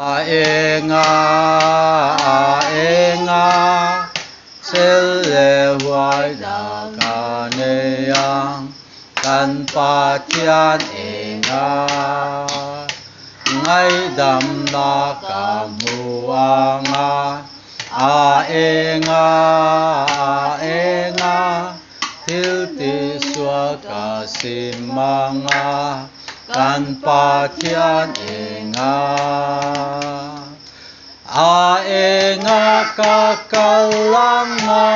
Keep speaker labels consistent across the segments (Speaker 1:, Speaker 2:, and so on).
Speaker 1: Enga sel hoài đà ca ne yang kan pa tian enga ngay đam na ca mu anga enga til ti sua ca simanga kan pa tian enga enga kakalanga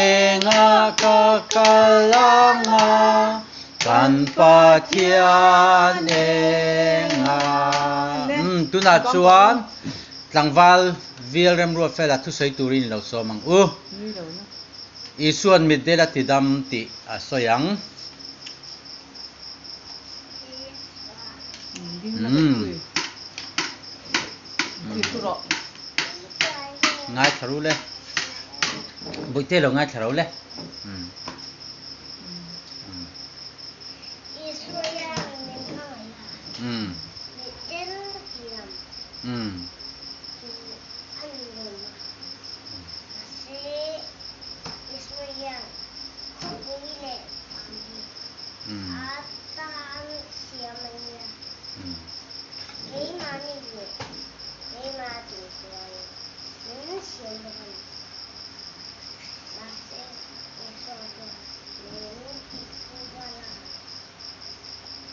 Speaker 1: enga kakalanga kan pa tian enga tu na chuan tlangwal vil rem ro fela thu sei turin lo so mang isuan midela tidam ti asoyang ngay thấu lên bụi tê lo ngay thấu lên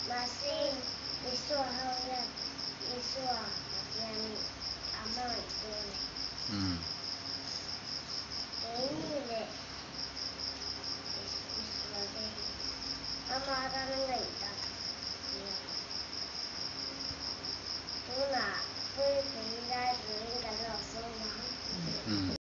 Speaker 2: Masih isu hanya isu yang aman itu.